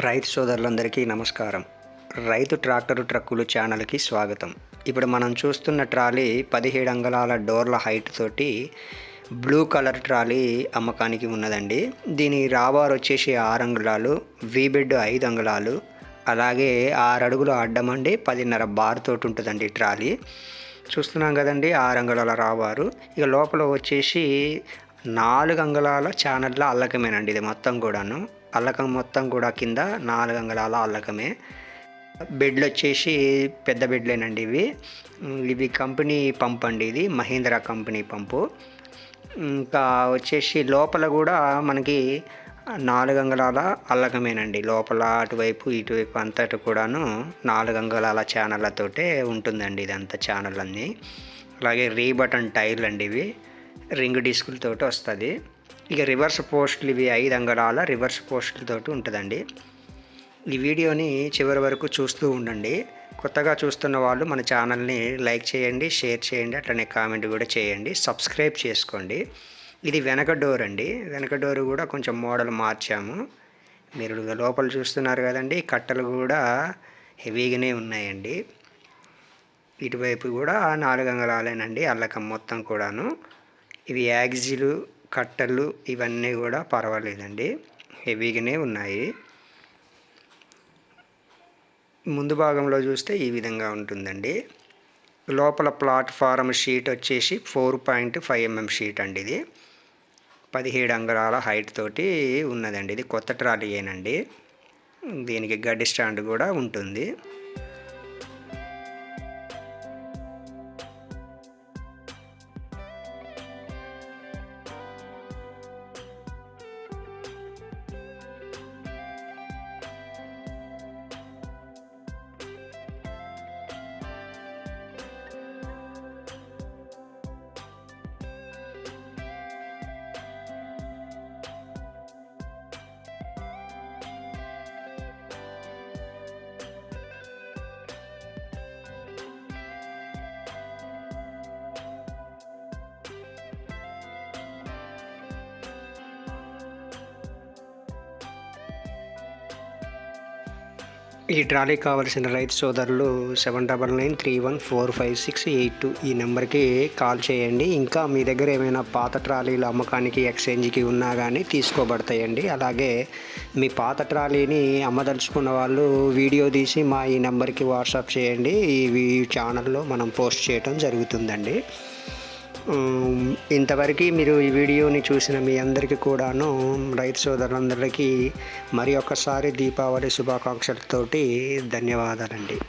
రైతు సోదరులందరికీ నమస్కారం. రైతు ట్రాక్టరు ట్రక్కులు ఛానల్కి స్వాగతం. ఇప్పుడు మనం చూస్తున్న ట్రాలీ 17 అంగుళాల డోర్ల హైట్ తోటి బ్లూ కలర్ ట్రాలీ అమ్మకానికి ఉన్నదండి. దీని రాబార్ వచ్చేసి 6 అంగుళాలు, వీబెడ్ 5 అంగుళాలు, అలాగే 6 అడుగులు అడ్డమండి 10.5 బార్ తోటి ఉంటుందండి ట్రాలీ. చూస్తున్నాం కదండి, 6 అంగుళాల రాబారు. ఇక లోపల వచ్చేసి 4 అంగుళాల ఛానళ్ళ అల్లకమేనండి. ఇది మొత్తం కూడాను అల్లకం మొత్తం కూడా కింద 4 అంగుళాల అల్లకమే. బెడ్లు వచ్చేసి పెద్ద బెడ్లేనండి ఇవి కంపెనీ పంప్ అండి. ఇది మహీంద్రా కంపెనీ పంపు. ఇంకా వచ్చేసి లోపల కూడా మనకి 4 అంగుళాల అల్లకమేనండి. లోపల అటువైపు ఇటువైపు అంతటి కూడాను 4 అంగుళాల ఛానళ్ళతోటే ఉంటుందండి ఇదంతా ఛానల్ అన్నీ. అలాగే రీబటన్ టైర్లు అండి, ఇవి రింగ్ డిస్కులతోటి వస్తుంది. ఇక రివర్స్ పోస్టులు ఇవి 5 అంగుళాల రివర్స్ పోస్టులతోటి ఉంటుందండి. ఈ వీడియోని చివరి వరకు చూస్తూ ఉండండి. కొత్తగా చూస్తున్న వాళ్ళు మన ఛానల్ని లైక్ చేయండి, షేర్ చేయండి, అట్లనే కామెంట్ కూడా చేయండి, సబ్స్క్రైబ్ చేసుకోండి. ఇది వెనక డోర్ అండి. వెనక డోర్ కూడా కొంచెం మోడల్ మార్చాము. మీరు లోపల చూస్తున్నారు కదండి, కట్టలు కూడా హెవీగానే ఉన్నాయండి. ఇటువైపు కూడా 4 అంగుళాలేనండి అల్లకం మొత్తం కూడాను. ఇవి యాక్సిలు కట్టలు ఇవన్నీ కూడా పర్వాలేదండి, హెవీగానే ఉన్నాయి. ముందు భాగంలో చూస్తే ఈ విధంగా ఉంటుందండి. లోపల ప్లాట్ఫారం షీట్ వచ్చేసి 4.5 mm షీట్ అండి. ఇది 17 అంగుళాల హైట్ తోటి ఉన్నదండి. ఇది కొత్త ట్రాలీయేనండి. దీనికి గడ్డి స్టాండ్ కూడా ఉంటుంది. ఈ ట్రాలీ కావాల్సిన రైతు సోదరులు 7993145682 ఈ నెంబర్కి కాల్ చేయండి. ఇంకా మీ దగ్గర ఏమైనా పాత ట్రాలీలు అమ్మకానికి ఎక్స్చేంజ్కి ఉన్నా కానీ తీసుకోబడతాయండి. అలాగే మీ పాత ట్రాలీని అమ్మదలుచుకున్న వాళ్ళు వీడియో తీసి మా ఈ నెంబర్కి వాట్సాప్ చేయండి. ఈ ఛానల్లో మనం పోస్ట్ చేయడం జరుగుతుందండి. ఇంతవరకు మీరు ఈ వీడియోని చూసిన మీ అందరికీ కూడాను రైతు సోదరులందరికీ మరి ఒక్కసారి దీపావళి శుభాకాంక్షలతోటి ధన్యవాదాలండి.